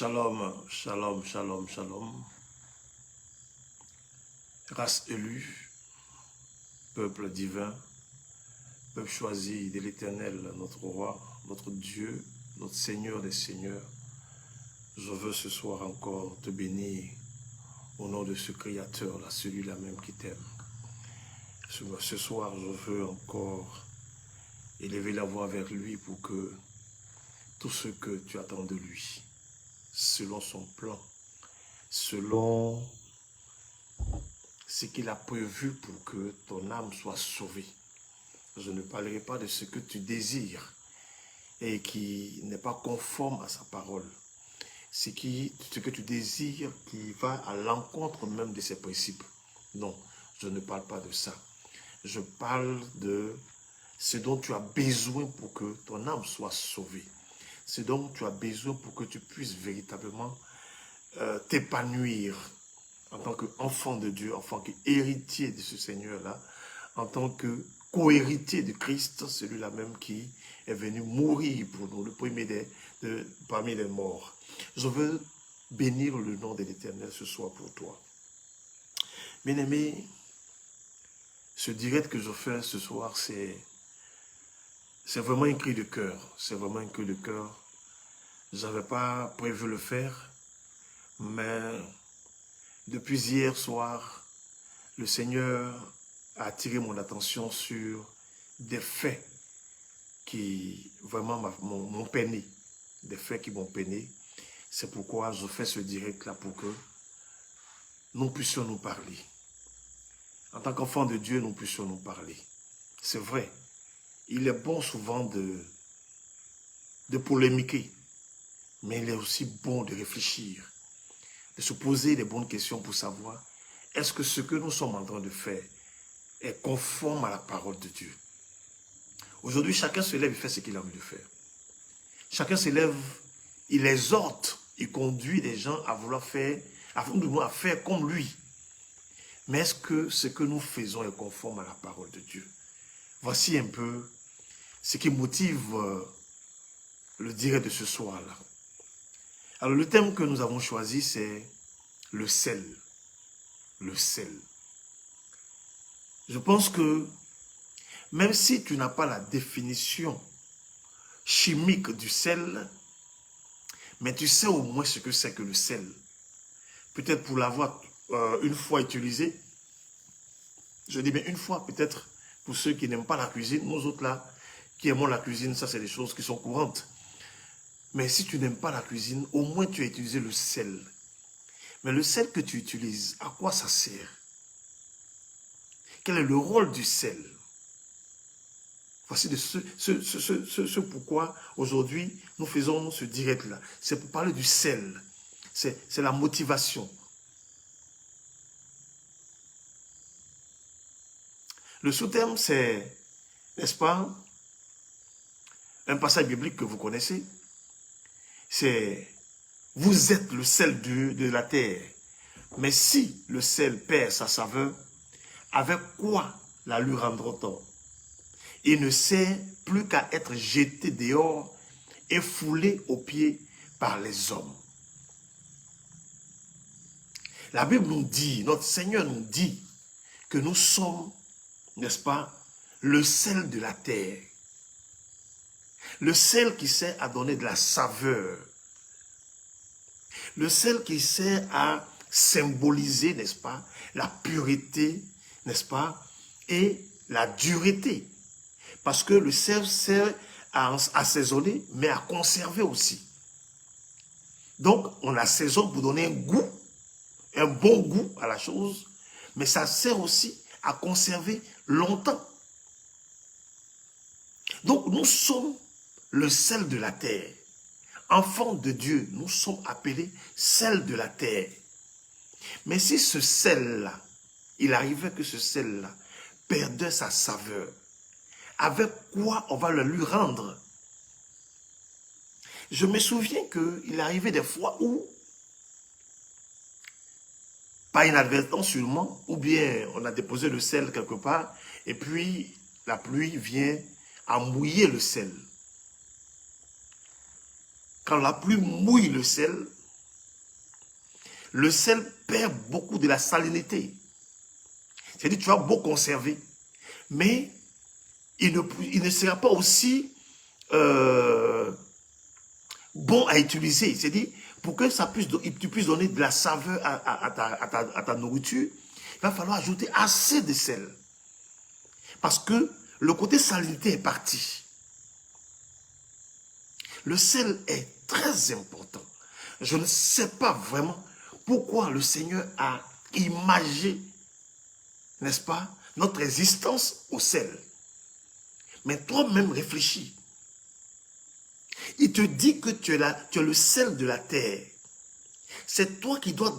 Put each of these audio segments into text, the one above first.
Shalom, shalom, shalom, shalom. Race élue, peuple divin, peuple choisi de l'Éternel, notre roi, notre Dieu, notre Seigneur des seigneurs. Je veux ce soir encore te bénir au nom de ce Créateur-là, celui-là même qui t'aime. Ce soir, je veux encore élever la voix vers lui pour que tout ce que tu attends de lui, selon son plan, selon ce qu'il a prévu pour que ton âme soit sauvée. Je ne parlerai pas de ce que tu désires et qui n'est pas conforme à sa parole. Ce que tu désires qui va à l'encontre même de ses principes. Non, je ne parle pas de ça. Je parle de ce dont tu as besoin pour que ton âme soit sauvée. Ce dont tu as besoin pour que tu puisses véritablement t'épanouir en tant qu'enfant de Dieu, en tant qu'héritier de ce Seigneur-là, en tant que co-héritier de Christ, celui-là même qui est venu mourir pour nous, le premier parmi les morts. Je veux bénir le nom de l'Éternel ce soir pour toi. Bien-aimé, ce direct que je fais ce soir, c'est vraiment un cri de cœur. C'est vraiment un cri de cœur. Je n'avais pas prévu le faire, mais depuis hier soir, le Seigneur a attiré mon attention sur des faits qui vraiment m'ont peiné. Des faits qui m'ont peiné. C'est pourquoi je fais ce direct-là pour que nous puissions nous parler. En tant qu'enfants de Dieu, nous puissions nous parler. C'est vrai, il est bon souvent de polémiquer, mais il est aussi bon de réfléchir, de se poser les bonnes questions pour savoir est-ce que ce que nous sommes en train de faire est conforme à la parole de Dieu. Aujourd'hui, chacun se lève et fait ce qu'il a envie de faire. Chacun se lève, il exhorte, il conduit les gens à vouloir faire, à faire comme lui. Mais est-ce que ce que nous faisons est conforme à la parole de Dieu? Voici un peu ce qui motive le direct de ce soir-là. Alors le thème que nous avons choisi, c'est le sel. Le sel. Je pense que même si tu n'as pas la définition chimique du sel, mais tu sais au moins ce que c'est que le sel. Peut-être pour l'avoir une fois utilisé, je dis bien une fois, peut-être pour ceux qui n'aiment pas la cuisine, nous autres là, qui aimons la cuisine, ça c'est des choses qui sont courantes. Mais si tu n'aimes pas la cuisine, au moins tu as utilisé le sel. Mais le sel que tu utilises, à quoi ça sert? Quel est le rôle du sel? Voici ce pourquoi aujourd'hui nous faisons ce direct-là. C'est pour parler du sel. C'est la motivation. Le sous-thème, c'est, n'est-ce pas, un passage biblique que vous connaissez. C'est « Vous êtes le sel de la terre. Mais si le sel perd sa saveur, avec quoi la lui rendra-t-on? Il ne sert plus qu'à être jeté dehors et foulé aux pieds par les hommes. » La Bible nous dit, notre Seigneur nous dit que nous sommes, n'est-ce pas, le sel de la terre. Le sel qui sert à donner de la saveur. Le sel qui sert à symboliser, n'est-ce pas, la pureté, n'est-ce pas, et la dureté. Parce que le sel sert à assaisonner, mais à conserver aussi. Donc, on assaisonne pour donner un goût, un bon goût à la chose, mais ça sert aussi à conserver longtemps. Donc, nous sommes le sel de la terre. Enfants de Dieu, nous sommes appelés sel de la terre. Mais si ce sel-là, il arrivait que ce sel-là perdait sa saveur, avec quoi on va le lui rendre? Je me souviens qu'il arrivait des fois où, par inadvertance sûrement, ou bien on a déposé le sel quelque part, et puis la pluie vient à mouiller le sel. Quand la pluie mouille le sel, le sel perd beaucoup de la salinité. C'est-à-dire tu vas beau conserver, mais il ne sera pas aussi bon à utiliser. C'est-à-dire, pour que tu puisses donner de la saveur à ta nourriture, il va falloir ajouter assez de sel. Parce que le côté salinité est parti. Le sel est très important. Je ne sais pas vraiment pourquoi le Seigneur a imagé, n'est-ce pas, notre résistance au sel. Mais toi-même réfléchis. Il te dit que tu es le sel de la terre. C'est toi qui dois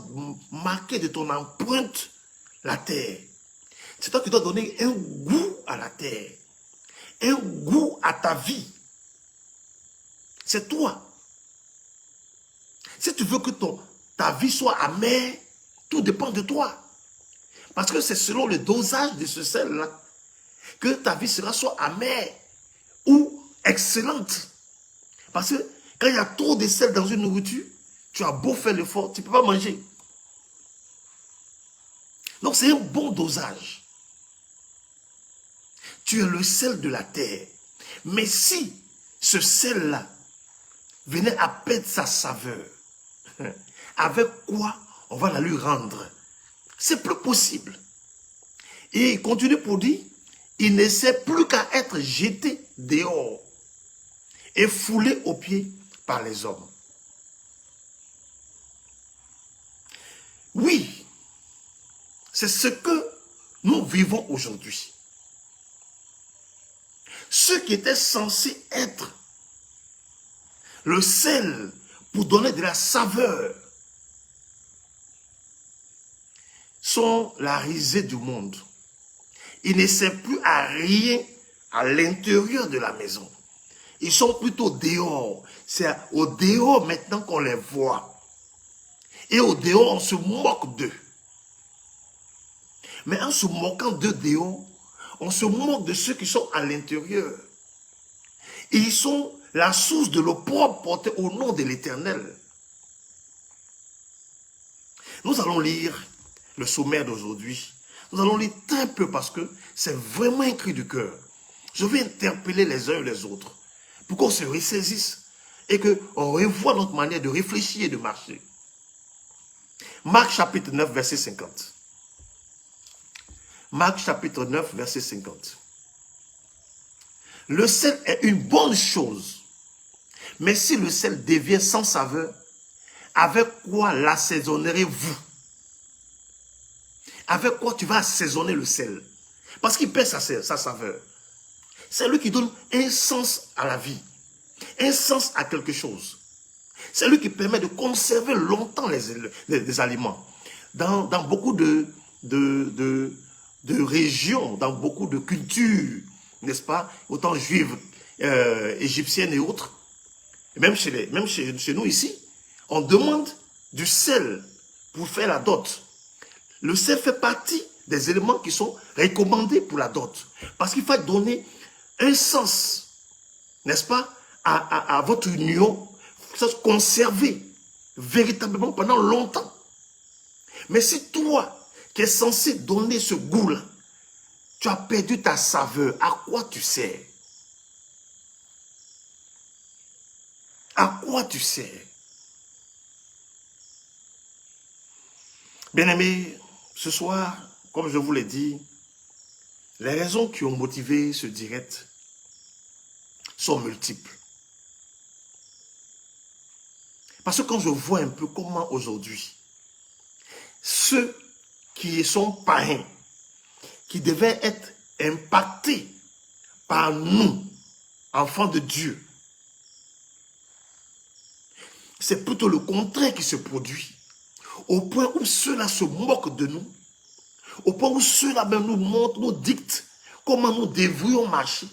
marquer de ton empreinte la terre. C'est toi qui dois donner un goût à la terre. Un goût à ta vie. C'est toi. Si tu veux que ta vie soit amère, tout dépend de toi. Parce que c'est selon le dosage de ce sel-là que ta vie sera soit amère ou excellente. Parce que quand il y a trop de sel dans une nourriture, tu as beau faire l'effort, tu ne peux pas manger. Donc c'est un bon dosage. Tu es le sel de la terre. Mais si ce sel-là venait à perdre sa saveur, avec quoi on va la lui rendre? C'est plus possible. Et il continue pour dire, il ne sert plus qu'à être jeté dehors et foulé aux pieds par les hommes. Oui, c'est ce que nous vivons aujourd'hui. Ce qui était censé être le sel pour donner de la saveur sont la risée du monde. Ils ne servent plus à rien à l'intérieur de la maison. Ils sont plutôt dehors. C'est au dehors maintenant qu'on les voit. Et au dehors, on se moque d'eux. Mais en se moquant d'eux dehors, on se moque de ceux qui sont à l'intérieur. Et ils sont la source de l'opprobre portée au nom de l'Éternel. Nous allons lire le sommaire d'aujourd'hui. Nous allons lire un peu parce que c'est vraiment un cri du cœur. Je vais interpeller les uns et les autres pour qu'on se ressaisisse et qu'on revoie notre manière de réfléchir et de marcher. Marc chapitre 9, verset 50. Marc chapitre 9, verset 50. Le sel est une bonne chose, mais si le sel devient sans saveur, avec quoi l'assaisonnerez-vous? Avec quoi tu vas assaisonner le sel? Parce qu'il perd sa saveur. C'est lui qui donne un sens à la vie, un sens à quelque chose. C'est lui qui permet de conserver longtemps les aliments. Dans beaucoup de régions, dans beaucoup de cultures, n'est-ce pas, autant juives, égyptiennes et autres, même chez nous ici, on demande du sel pour faire la dot. Le sel fait partie des éléments qui sont recommandés pour la dot. Parce qu'il faut donner un sens, n'est-ce pas, à votre union, conserver véritablement pendant longtemps. Mais si toi, qui es censé donner ce goût-là, tu as perdu ta saveur, à quoi tu sers? À quoi tu sers? Bien-aimés, ce soir, comme je vous l'ai dit, les raisons qui ont motivé ce direct sont multiples. Parce que quand je vois un peu comment aujourd'hui, ceux qui sont païens, qui devaient être impactés par nous, enfants de Dieu, c'est plutôt le contraire qui se produit. Au point où ceux-là se moquent de nous, au point où ceux-là même nous montrent, nous dictent comment nous devrions marcher.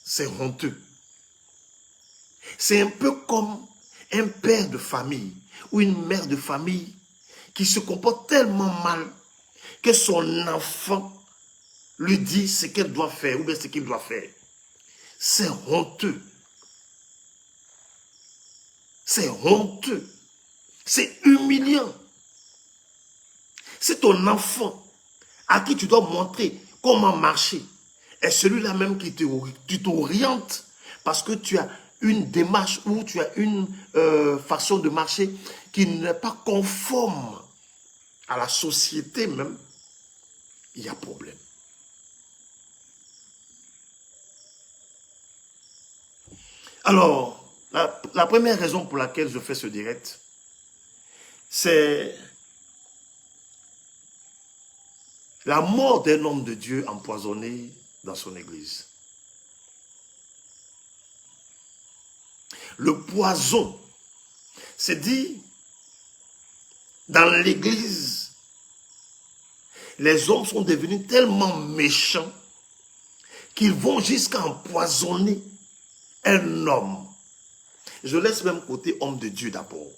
C'est honteux. C'est un peu comme un père de famille ou une mère de famille qui se comporte tellement mal que son enfant lui dit ce qu'elle doit faire ou bien ce qu'il doit faire. C'est honteux. C'est honteux. C'est humiliant. C'est ton enfant à qui tu dois montrer comment marcher. Et celui-là même qui t'oriente parce que tu as une démarche ou tu as une façon de marcher qui n'est pas conforme à la société même, il y a problème. Alors, la première raison pour laquelle je fais ce direct, c'est la mort d'un homme de Dieu empoisonné dans son église. Le poison, c'est dit, dans l'église, les hommes sont devenus tellement méchants qu'ils vont jusqu'à empoisonner un homme. Je laisse même côté homme de Dieu d'abord.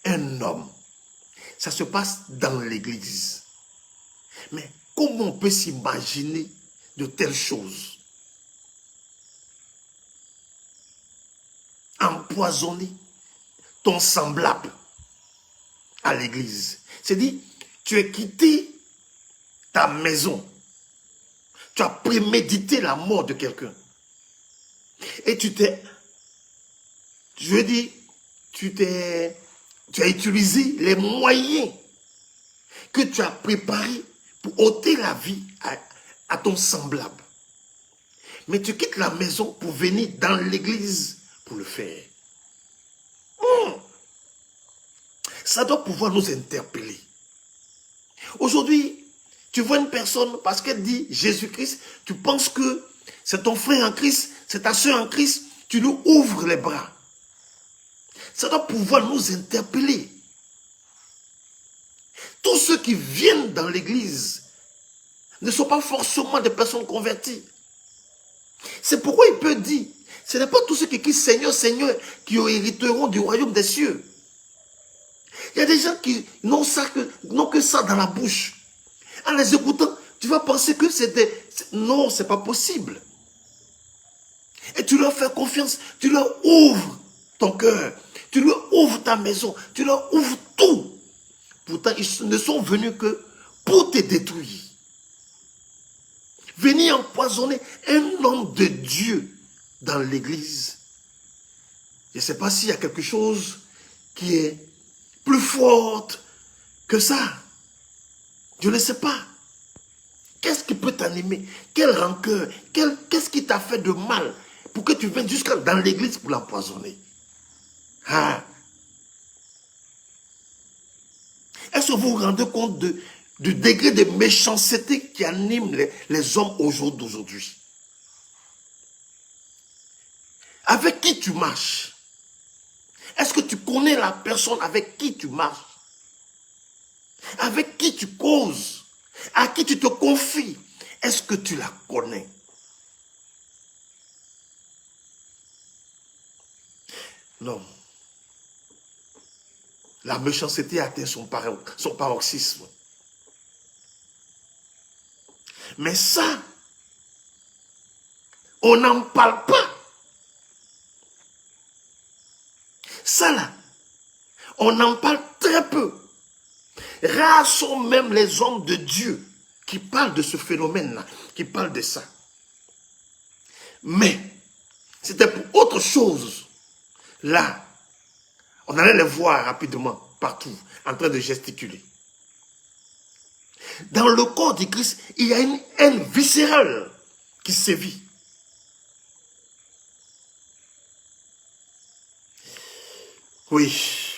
Un homme. Ça se passe dans l'église. Mais comment on peut s'imaginer de telles choses? Empoisonner ton semblable à l'église. C'est-à-dire, tu as quitté ta maison. Tu as prémédité la mort de quelqu'un. Et tu as utilisé les moyens que tu as préparés pour ôter la vie à ton semblable. Mais tu quittes la maison pour venir dans l'église pour le faire. Ça doit pouvoir nous interpeller. Aujourd'hui, tu vois une personne, parce qu'elle dit Jésus-Christ, tu penses que c'est ton frère en Christ, c'est ta soeur en Christ, tu lui ouvres les bras. Ça doit pouvoir nous interpeller. Tous ceux qui viennent dans l'église ne sont pas forcément des personnes converties. C'est pourquoi il peut dire, ce n'est pas tous ceux qui crient Seigneur, Seigneur, qui hériteront du royaume des cieux. Il y a des gens qui n'ont que ça dans la bouche. En les écoutant, tu vas penser que c'est des... Non, ce n'est pas possible. Et tu leur fais confiance, tu leur ouvres ton cœur, tu leur ouvres ta maison, tu leur ouvres tout. Pourtant, ils ne sont venus que pour te détruire. Venir empoisonner un homme de Dieu dans l'église. Je ne sais pas s'il y a quelque chose qui est plus forte que ça. Je ne sais pas. Qu'est-ce qui peut t'animer? Quelle rancœur? Qu'est-ce qui t'a fait de mal pour que tu viennes jusqu'à dans l'église pour l'empoisonner? Ah. Est-ce que vous vous rendez compte du degré de méchanceté qui anime les hommes d'aujourd'hui? Avec qui tu marches? Est-ce que tu connais la personne avec qui tu marches? Avec qui tu causes? À qui tu te confies? Est-ce que tu la connais? Non. La méchanceté atteint son paroxysme. Mais ça, on n'en parle pas. Ça là, on en parle très peu. Rares sont même les hommes de Dieu qui parlent de ce phénomène-là, qui parlent de ça. Mais, c'était pour autre chose. Là, on allait les voir rapidement, partout, en train de gesticuler. Dans le corps du Christ, il y a une haine viscérale qui sévit. Oui,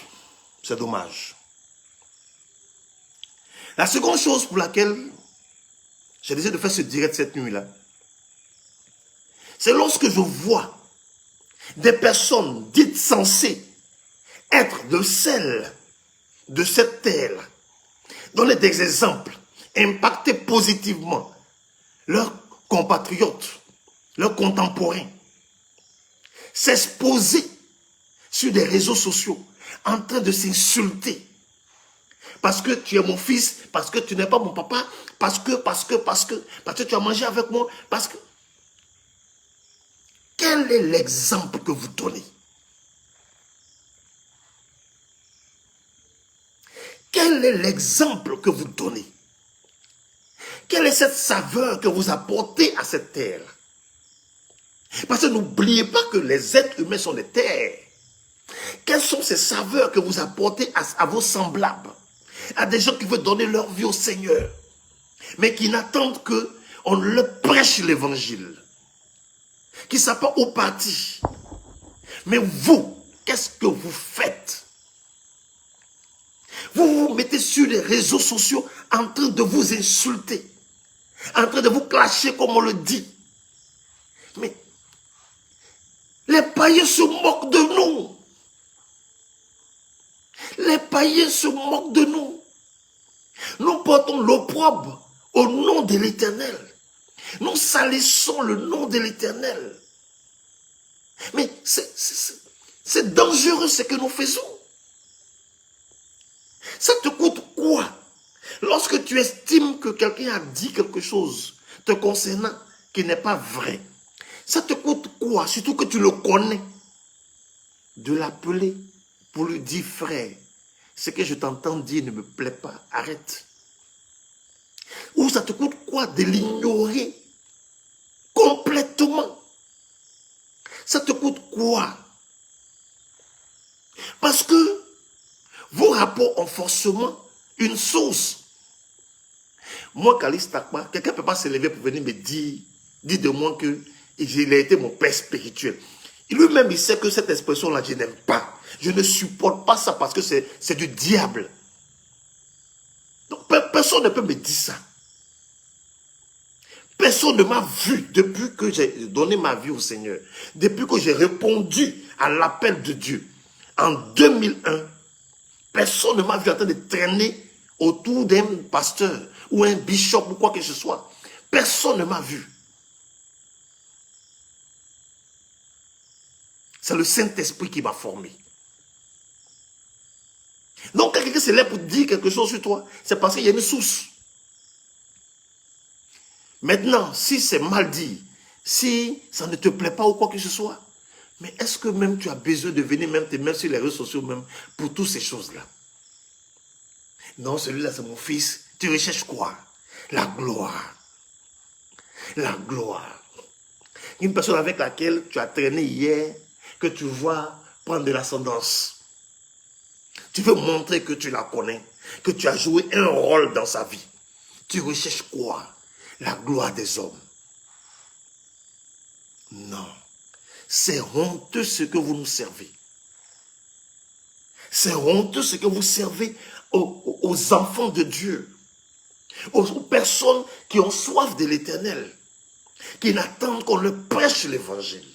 c'est dommage. La seconde chose pour laquelle j'ai décidé de faire ce direct cette nuit-là, c'est lorsque je vois des personnes dites censées être de celles de cette terre, donner des exemples, impacter positivement leurs compatriotes, leurs contemporains, s'exposer sur des réseaux sociaux en train de s'insulter. Parce que tu es mon fils, parce que tu n'es pas mon papa, parce que tu as mangé avec moi, parce que... Quel est l'exemple que vous donnez? quel est l'exemple que vous donnez? Quelle est cette saveur que vous apportez à cette terre? Parce que n'oubliez pas que les êtres humains sont des terres. Quelles sont ces saveurs que vous apportez à vos semblables? À des gens qui veulent donner leur vie au Seigneur, mais qui n'attendent qu'on leur prêche l'évangile, qui ne savent pas où partir. Mais vous, qu'est-ce que vous faites? Vous vous mettez sur les réseaux sociaux en train de vous insulter, en train de vous clasher comme on le dit. Mais les païens se moquent de nous. Les païens se moquent de nous. Nous portons l'opprobre au nom de l'Éternel. Nous salissons le nom de l'Éternel. Mais c'est dangereux ce que nous faisons. Ça te coûte quoi? Lorsque tu estimes que quelqu'un a dit quelque chose te concernant qui n'est pas vrai, ça te coûte quoi? Surtout que tu le connais. De l'appeler pour lui dire, frère, ce que je t'entends dire ne me plaît pas, arrête. Ou ça te coûte quoi de l'ignorer complètement? Ça te coûte quoi? Parce que vos rapports ont forcément une source. Moi, Kalice Takma, quelqu'un ne peut pas se lever pour venir me dire de moi qu'il a été mon père spirituel. Lui-même, il sait que cette expression-là, je n'aime pas. Je ne supporte pas ça parce que c'est du diable. Donc, personne ne peut me dire ça. Personne ne m'a vu depuis que j'ai donné ma vie au Seigneur. Depuis que j'ai répondu à l'appel de Dieu. En 2001, personne ne m'a vu en train de traîner autour d'un pasteur ou un bishop ou quoi que ce soit. Personne ne m'a vu. C'est le Saint-Esprit qui m'a formé. Donc, quand quelqu'un se lève pour dire quelque chose sur toi, c'est parce qu'il y a une source. Maintenant, si c'est mal dit, si ça ne te plaît pas ou quoi que ce soit, mais est-ce que même tu as besoin de venir même te mettre sur les réseaux sociaux même pour toutes ces choses-là? Non, celui-là c'est mon fils. Tu recherches quoi? La gloire. La gloire. Une personne avec laquelle tu as traîné hier, que tu vois prendre de l'ascendance. Tu veux montrer que tu la connais, que tu as joué un rôle dans sa vie. Tu recherches quoi? La gloire des hommes. Non. C'est honteux ce que vous nous servez. C'est honteux ce que vous servez aux enfants de Dieu. Aux personnes qui ont soif de l'Éternel. Qui n'attendent qu'on leur prêche l'évangile.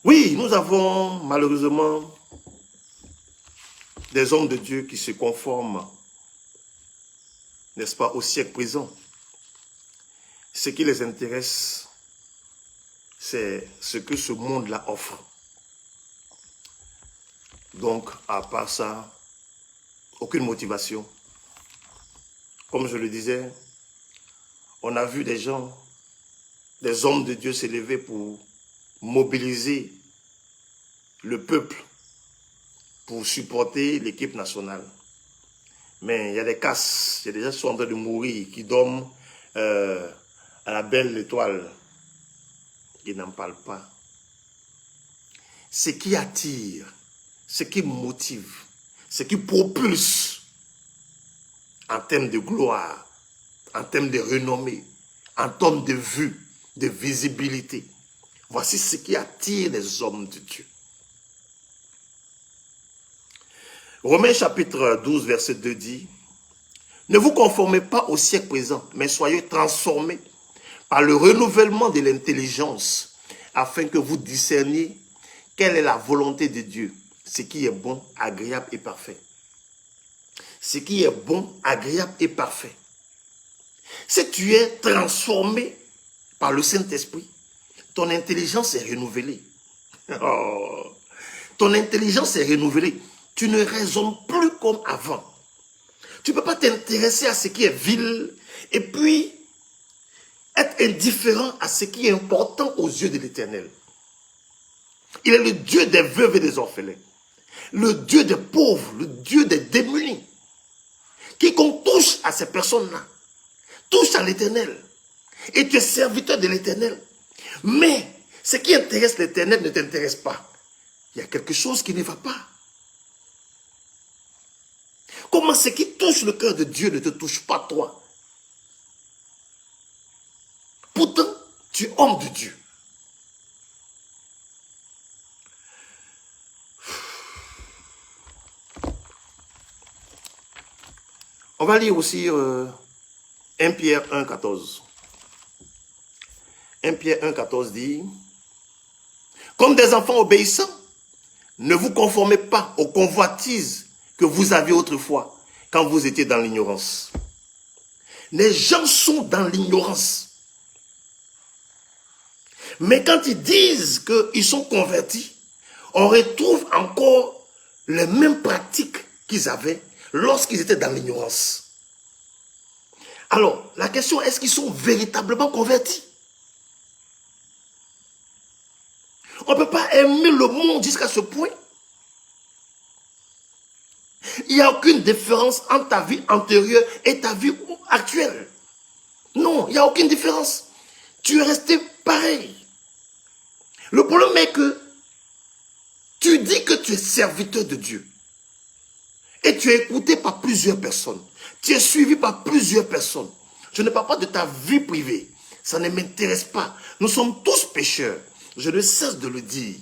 Oui, nous avons malheureusement des hommes de Dieu qui se conforment, n'est-ce pas, au siècle présent. Ce qui les intéresse, c'est ce que ce monde-là offre. Donc, à part ça, aucune motivation. Comme je le disais, on a vu des gens, des hommes de Dieu s'élever pour mobiliser le peuple pour supporter l'équipe nationale. Mais il y a des casses, il y a des gens qui sont en train de mourir, qui dorment à la belle étoile. Ils n'en parlent pas. Ce qui attire, ce qui motive, ce qui propulse en termes de gloire, en termes de renommée, en termes de vue, de visibilité. Voici ce qui attire les hommes de Dieu. Romains chapitre 12, verset 2 dit, « Ne vous conformez pas au siècle présent, mais soyez transformés par le renouvellement de l'intelligence, afin que vous discerniez quelle est la volonté de Dieu, ce qui est bon, agréable et parfait. » Ce qui est bon, agréable et parfait. Si tu es transformé par le Saint-Esprit, ton intelligence est renouvelée. Oh, ton intelligence est renouvelée. Tu ne raisonnes plus comme avant. Tu ne peux pas t'intéresser à ce qui est vil et puis être indifférent à ce qui est important aux yeux de l'Éternel. Il est le Dieu des veuves et des orphelins. Le Dieu des pauvres, le Dieu des démunis. Quiconque touche à ces personnes-là, touche à l'Éternel. Et tu es serviteur de l'Éternel. Mais ce qui intéresse l'Éternel ne t'intéresse pas. Il y a quelque chose qui ne va pas. Comment ce qui touche le cœur de Dieu ne te touche pas toi? Pourtant, tu es homme de Dieu. On va lire aussi 1 Pierre 1, 14. 1 Pierre 1, 14 dit, comme des enfants obéissants, ne vous conformez pas aux convoitises que vous aviez autrefois quand vous étiez dans l'ignorance. Les gens sont dans l'ignorance. Mais quand ils disent qu'ils sont convertis, on retrouve encore les mêmes pratiques qu'ils avaient lorsqu'ils étaient dans l'ignorance. Alors, la question, est-ce qu'ils sont véritablement convertis? On ne peut pas aimer le monde jusqu'à ce point. Il n'y a aucune différence entre ta vie antérieure et ta vie actuelle. Non, il n'y a aucune différence. Tu es resté pareil. Le problème est que tu dis que tu es serviteur de Dieu. Et tu es écouté par plusieurs personnes. Tu es suivi par plusieurs personnes. Je ne parle pas de ta vie privée. Ça ne m'intéresse pas. Nous sommes tous pécheurs. Je ne cesse de le dire.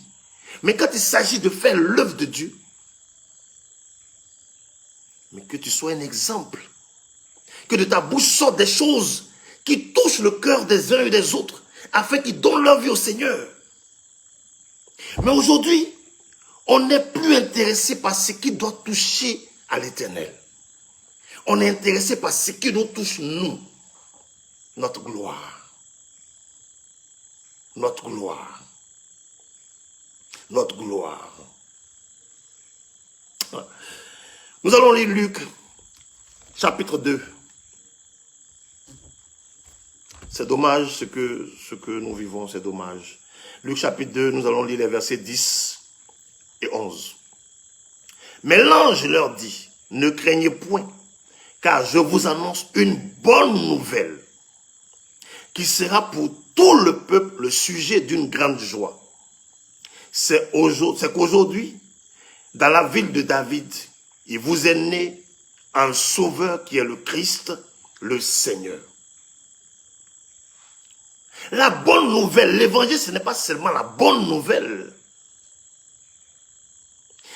Mais quand il s'agit de faire l'œuvre de Dieu, mais que tu sois un exemple. Que de ta bouche sortent des choses qui touchent le cœur des uns et des autres, afin qu'ils donnent leur vie au Seigneur. Mais aujourd'hui, on n'est plus intéressé par ce qui doit toucher à l'Éternel. On est intéressé par ce qui nous touche, nous. Notre gloire. Notre gloire. Notre gloire. Nous allons lire Luc, chapitre 2. C'est dommage ce que nous vivons, c'est dommage. Luc, chapitre 2, nous allons lire les versets 10 et 11. Mais l'ange leur dit, ne craignez point, car je vous annonce une bonne nouvelle, qui sera pour tout le peuple le sujet d'une grande joie. C'est qu'aujourd'hui, dans la ville de David, il vous est né un sauveur qui est le Christ, le Seigneur. La bonne nouvelle, l'évangile, ce n'est pas seulement la bonne nouvelle.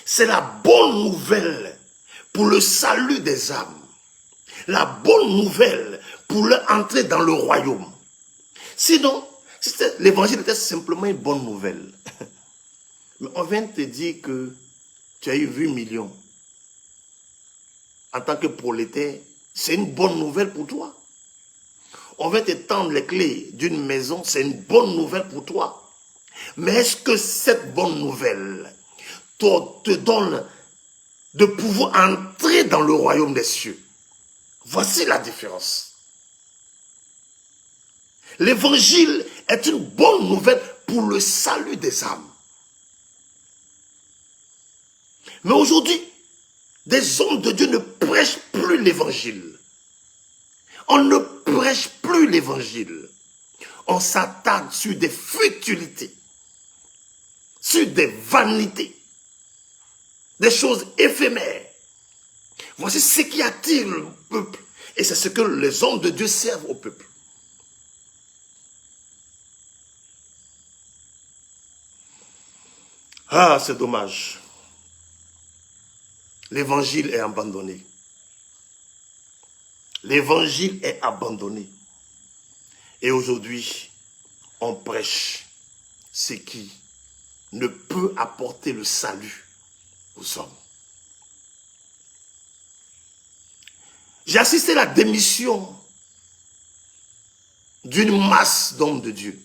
C'est la bonne nouvelle pour le salut des âmes. La bonne nouvelle pour leur entrée dans le royaume. Sinon, si l'évangile était simplement une bonne nouvelle, mais on vient te dire que tu as eu 8 millions. En tant que prolétaire, c'est une bonne nouvelle pour toi. On va te tendre les clés d'une maison, c'est une bonne nouvelle pour toi. Mais est-ce que cette bonne nouvelle te donne de pouvoir entrer dans le royaume des cieux? Voici la différence. L'évangile est une bonne nouvelle pour le salut des âmes. Mais aujourd'hui, des hommes de Dieu ne prêchent plus l'évangile. On ne prêche plus l'évangile. On s'attarde sur des futilités, sur des vanités, des choses éphémères. Voici ce qui attire le peuple. Et c'est ce que les hommes de Dieu servent au peuple. Ah, c'est dommage. L'évangile est abandonné. L'évangile est abandonné. Et aujourd'hui, on prêche ce qui ne peut apporter le salut aux hommes. J'ai assisté à la démission d'une masse d'hommes de Dieu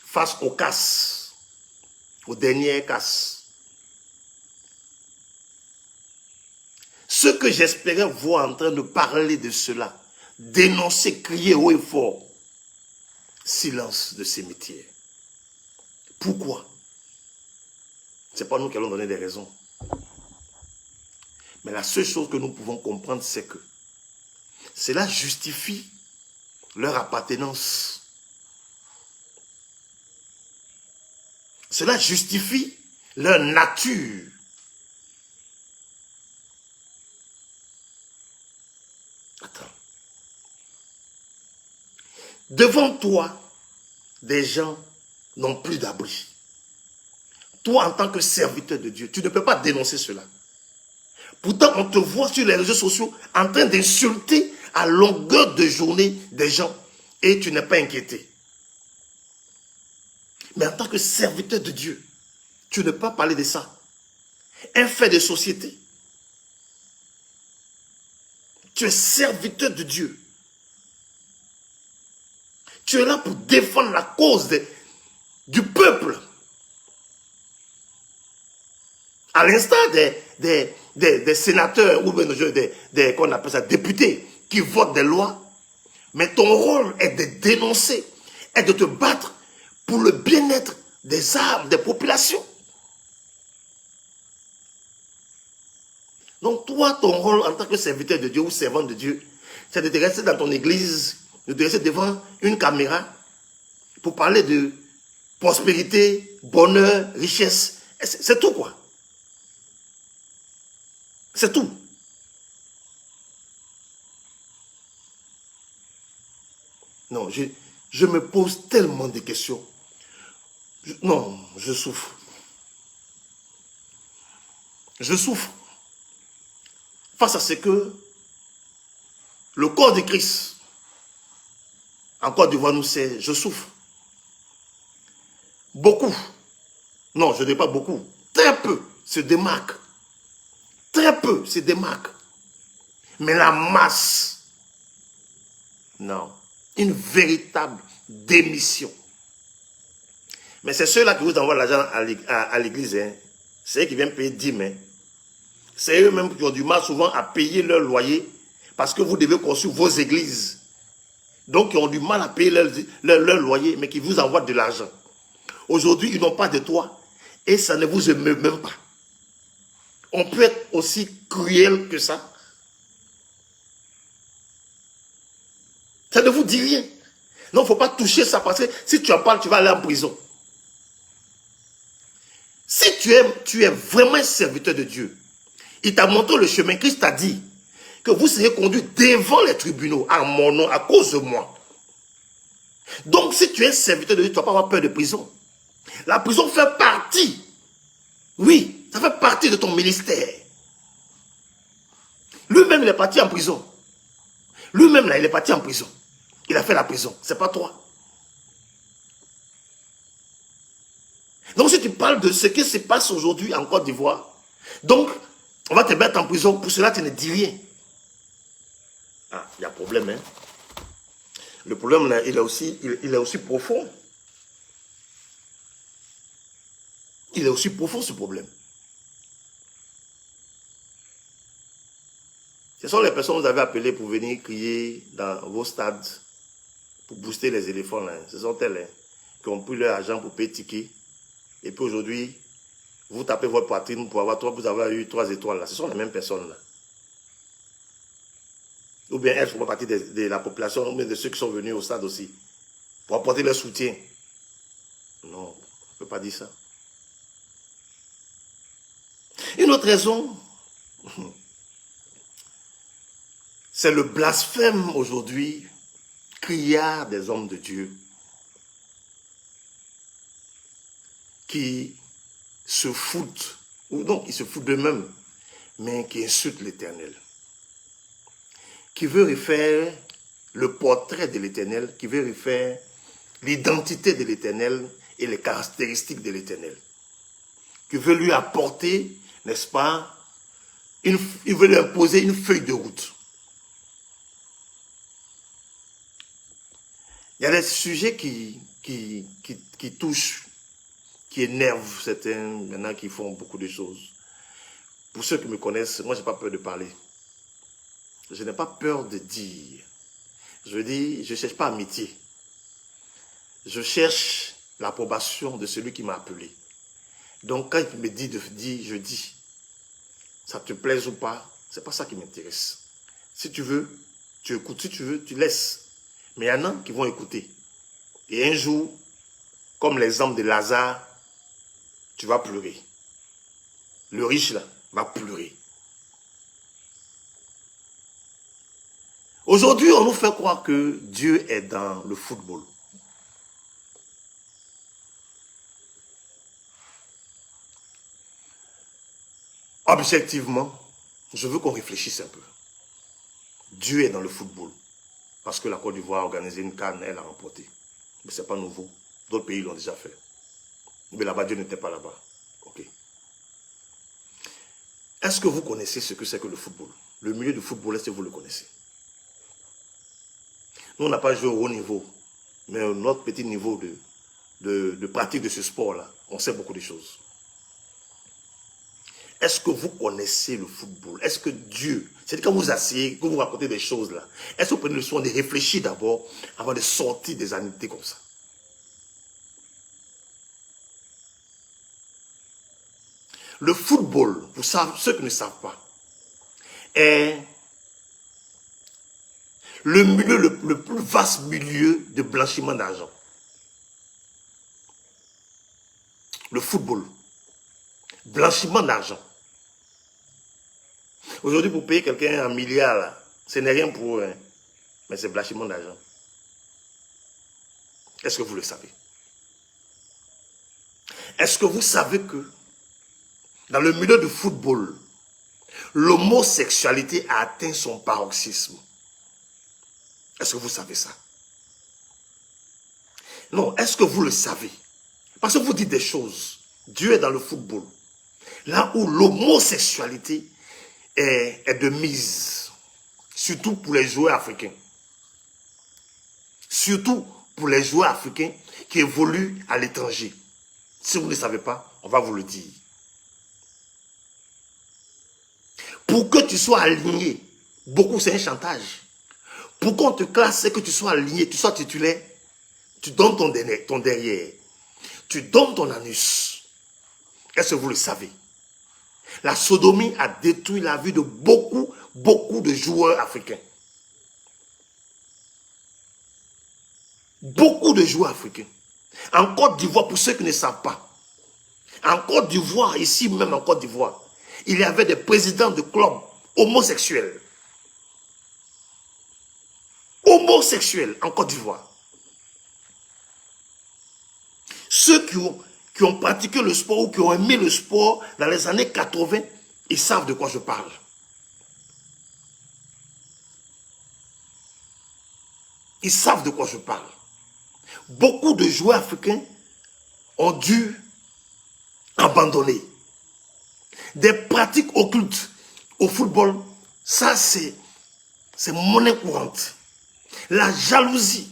face aux casses, aux dernières casses. Ce que j'espérais voir en train de parler de cela, dénoncer, crier haut et fort, silence de cimetière. Pourquoi? Ce n'est pas nous qui allons donner des raisons. Mais la seule chose que nous pouvons comprendre, c'est que cela justifie leur appartenance. Cela justifie leur nature. Attends. Devant toi, des gens n'ont plus d'abri. Toi, en tant que serviteur de Dieu, tu ne peux pas dénoncer cela. Pourtant, on te voit sur les réseaux sociaux en train d'insulter à longueur de journée des gens et tu n'es pas inquiété. Mais en tant que serviteur de Dieu, tu ne peux pas parler de ça. Un fait de société. Tu es serviteur de Dieu. Tu es là pour défendre la cause du peuple. À l'instar des sénateurs ou qu'on appelle ça, députés qui votent des lois. Mais ton rôle est de dénoncer, est de te battre pour le bien-être des âmes, des populations. Donc toi, ton rôle en tant que serviteur de Dieu ou servant de Dieu, c'est de te rester dans ton église, de te rester devant une caméra pour parler de prospérité, bonheur, richesse. C'est tout quoi. C'est tout. Non, je me pose tellement de questions. Non, je souffre. Je souffre. Face à ce que le corps de Christ, en Côte d'Ivoire, nous sait, je souffre. Beaucoup, non, je ne dis pas beaucoup, très peu se démarquent. Très peu se démarquent. Mais la masse, non, une véritable démission. Mais c'est ceux-là qui vous envoient l'argent à l'église, hein. C'est eux qui viennent payer 10 000. C'est eux-mêmes qui ont du mal souvent à payer leur loyer parce que vous devez construire vos églises. Donc, ils ont du mal à payer leur loyer, mais qui vous envoient de l'argent. Aujourd'hui, ils n'ont pas de toit et ça ne vous émeut même pas. On peut être aussi cruel que ça. Ça ne vous dit rien. Non, il ne faut pas toucher ça parce que si tu en parles, tu vas aller en prison. Si tu es vraiment un serviteur de Dieu, il t'a montré le chemin. Christ t'a dit que vous serez conduit devant les tribunaux à mon nom, à cause de moi. Donc, si tu es un serviteur de Dieu, tu ne vas pas avoir peur de prison. La prison fait partie. Oui, ça fait partie de ton ministère. Lui-même, il est parti en prison. Lui-même, là, il est parti en prison. Il a fait la prison. Ce n'est pas toi. Donc, si tu parles de ce qui se passe aujourd'hui en Côte d'Ivoire, donc, on va te mettre en prison. Pour cela, tu ne dis rien. Ah, il y a problème, hein. Le problème, là, il est aussi profond. Il est aussi profond, ce problème. Ce sont les personnes que vous avez appelées pour venir crier dans vos stades, pour booster les éléphants, là. Ce sont elles, hein, qui ont pris leur argent pour payer ticket. Et puis aujourd'hui, vous tapez votre poitrine pour avoir vous avez eu 3 étoiles, là. Ce sont les mêmes personnes, là. Ou bien elles font partie de la population, ou bien de ceux qui sont venus au stade aussi, pour apporter leur soutien. Non, on ne peut pas dire ça. Une autre raison, c'est le blasphème aujourd'hui, criard des hommes de Dieu, qui se foutent, ou non, qui se foutent d'eux-mêmes, mais qui insultent l'Éternel, qui veut refaire le portrait de l'Éternel, qui veut refaire l'identité de l'Éternel et les caractéristiques de l'Éternel, qui veut lui apporter, n'est-ce pas, il veut lui imposer une feuille de route. Il y a des sujets qui touchent, qui énervent certains, maintenant qui font beaucoup de choses. Pour ceux qui me connaissent, moi, je n'ai pas peur de parler. Je n'ai pas peur de dire. Je dis, je ne cherche pas amitié. Je cherche l'approbation de celui qui m'a appelé. Donc quand il me dit de dire, je dis. Ça te plaise ou pas, c'est pas ça qui m'intéresse. Si tu veux, tu écoutes. Si tu veux, tu laisses. Mais il y en a qui vont écouter. Et un jour, comme l'exemple de Lazare, tu vas pleurer. Le riche là va pleurer. Aujourd'hui, on nous fait croire que Dieu est dans le football. Objectivement, je veux qu'on réfléchisse un peu. Dieu est dans le football. Parce que la Côte d'Ivoire a organisé une CAN, elle a remporté. Mais ce n'est pas nouveau. D'autres pays l'ont déjà fait. Mais là-bas, Dieu n'était pas là-bas. Ok. Est-ce que vous connaissez ce que c'est que le football? Le milieu du football, est-ce que vous le connaissez? Nous, on n'a pas joué au haut niveau. Mais à notre petit niveau de pratique de ce sport-là, on sait beaucoup de choses. Est-ce que vous connaissez le football? Est-ce que Dieu, c'est quand vous asseyez, que vous racontez des choses là, est-ce que vous prenez le soin de réfléchir d'abord avant de sortir des amitiés comme ça? Le football, pour ceux qui ne savent pas, est le milieu le plus vaste milieu de blanchiment d'argent. Le football. Blanchiment d'argent. Aujourd'hui, pour payer quelqu'un un milliard, là, ce n'est rien pour eux, hein, mais c'est blanchiment d'argent. Est-ce que vous le savez? Est-ce que vous savez que dans le milieu du football, l'homosexualité a atteint son paroxysme? Est-ce que vous savez ça? Non, est-ce que vous le savez? Parce que vous dites des choses. Dieu est dans le football. Là où l'homosexualité est de mise. Surtout pour les joueurs africains. Surtout pour les joueurs africains qui évoluent à l'étranger. Si vous ne le savez pas, on va vous le dire. Pour que tu sois aligné, beaucoup c'est un chantage. Pour qu'on te classe et que tu sois aligné, tu sois titulaire, tu donnes ton derrière. Tu donnes ton anus. Est-ce que vous le savez? La sodomie a détruit la vie de beaucoup de joueurs africains. Beaucoup de joueurs africains. En Côte d'Ivoire, pour ceux qui ne savent pas, en Côte d'Ivoire, ici même en Côte d'Ivoire, il y avait des présidents de clubs homosexuels. Homosexuels en Côte d'Ivoire. Ceux qui ont pratiqué le sport ou qui ont aimé le sport dans les années 80, ils savent de quoi je parle. Ils savent de quoi je parle. Beaucoup de joueurs africains ont dû abandonner. Des pratiques occultes au football, ça c'est monnaie courante. La jalousie.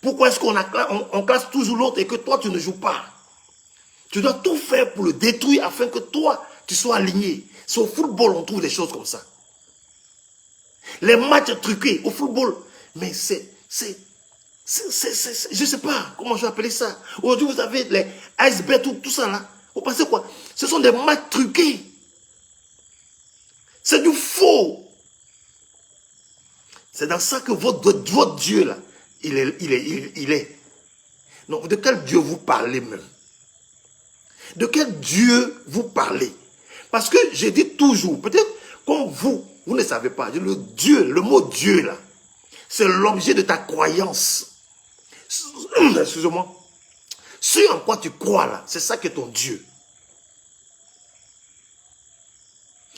Pourquoi est-ce qu'on classe toujours l'autre et que toi tu ne joues pas? Tu dois tout faire pour le détruire afin que toi tu sois aligné. C'est au football on trouve des choses comme ça. Les matchs truqués au football, mais je ne sais pas comment je vais appeler ça. Aujourd'hui vous avez les icebergs, tout ça là. Vous pensez quoi? Ce sont des matchs truqués. C'est du faux. C'est dans ça que votre Dieu là, il est. Non, de quel Dieu vous parlez même? De quel Dieu vous parlez? Parce que je dis toujours, peut-être comme vous ne savez pas, le mot Dieu là, c'est l'objet de ta croyance. Excusez-moi. Ce en quoi tu crois là, c'est ça qui est ton Dieu.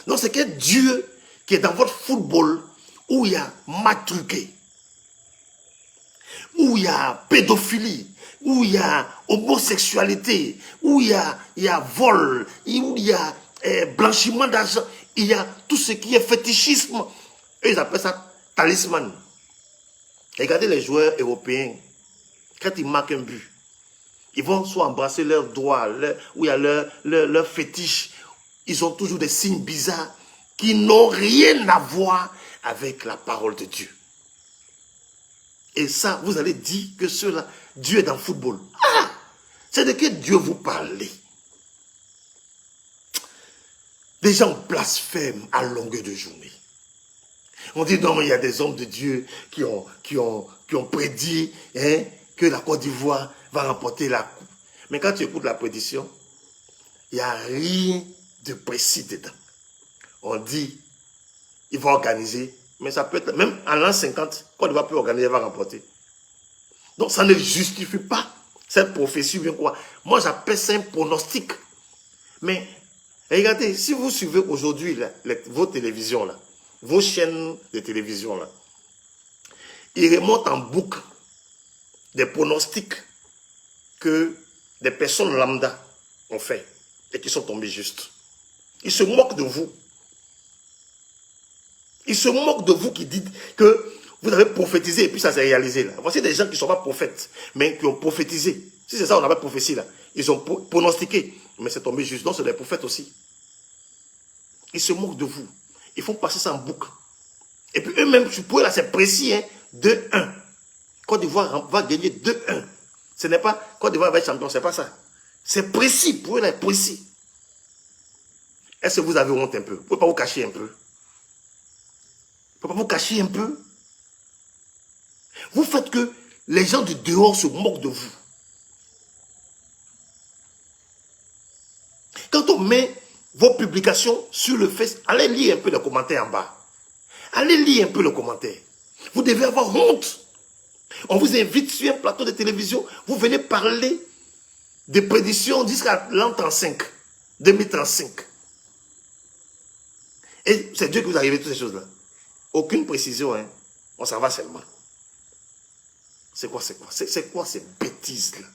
Non, c'est quel Dieu qui est dans votre football où il y a match truqué, où il y a pédophilie, où il y a homosexualité, où il y a vol, où il y a blanchiment d'argent, il y a tout ce qui est fétichisme. Et ils appellent ça talisman. Regardez les joueurs européens, quand ils marquent un but, ils vont soit embrasser leurs doigts, où il y a leur fétiche. Ils ont toujours des signes bizarres qui n'ont rien à voir avec la parole de Dieu. Et ça, vous allez dire que cela, Dieu est dans le football. Ah! C'est de que Dieu vous parle. Des gens blasphèment à longueur de journée. On dit non, mais il y a des hommes de Dieu qui ont prédit que la Côte d'Ivoire va remporter la coupe. Mais quand tu écoutes la prédiction, il n'y a rien de précis dedans. On dit, il va organiser, mais ça peut être, même en l'an 50, Côte d'Ivoire peut organiser, il va remporter. Donc ça ne justifie pas cette prophétie, bien quoi. Moi j'appelle ça un pronostic. Mais regardez, si vous suivez aujourd'hui vos télévisions, là, vos chaînes de télévision, là, ils remontent en boucle des pronostics que des personnes lambda ont fait et qui sont tombés justes. Ils se moquent de vous. Ils se moquent de vous qui dites que vous avez prophétisé et puis ça s'est réalisé là. Voici des gens qui ne sont pas prophètes, mais qui ont prophétisé. Si c'est ça, on avait prophétie là. Ils ont pronostiqué, mais c'est tombé juste. Donc c'est des prophètes aussi. Ils se moquent de vous. Ils font passer ça en boucle. Et puis eux-mêmes, pour eux là, c'est précis, hein, 2-1. Côte d'Ivoire va gagner 2-1. Ce n'est pas Côte d'Ivoire va être champion, c'est pas ça. C'est précis, pour eux là, précis. Est-ce que vous avez honte un peu? Vous ne pouvez pas vous cacher un peu? Vous ne pouvez pas vous cacher un peu? Vous faites que les gens du dehors se moquent de vous. Quand on met vos publications sur le Facebook, allez lire un peu les commentaires en bas. Allez lire un peu les commentaires. Vous devez avoir honte. On vous invite sur un plateau de télévision, vous venez parler des prédictions jusqu'à l'an 35, 2035. Et c'est Dieu qui vous a révélé toutes ces choses-là. Aucune précision, hein. On s'en va seulement. C'est quoi ces bêtises-là?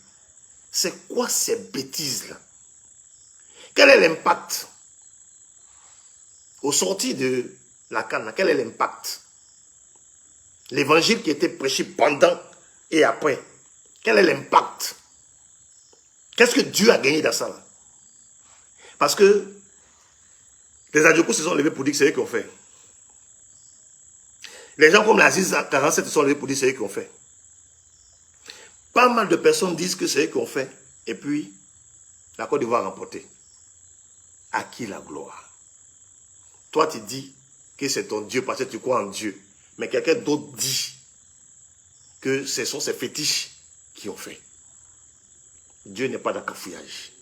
C'est quoi ces bêtises-là? Quel est l'impact? Au sorti de la Cannes, quel est l'impact? L'évangile qui était prêché pendant et après, quel est l'impact? Qu'est-ce que Dieu a gagné dans ça là? Parce que les Adjoukou se sont levés pour dire que c'est eux qui ont fait. Les gens comme l'Aziz 47 se sont levés pour dire que c'est eux qui ont fait. Pas mal de personnes disent que c'est eux qui ont fait. Et puis, la Côte d'Ivoire a remporté. À qui la gloire? Toi, tu dis que c'est ton Dieu parce que tu crois en Dieu. Mais quelqu'un d'autre dit que ce sont ces fétiches qui ont fait. Dieu n'est pas dans le cafouillage.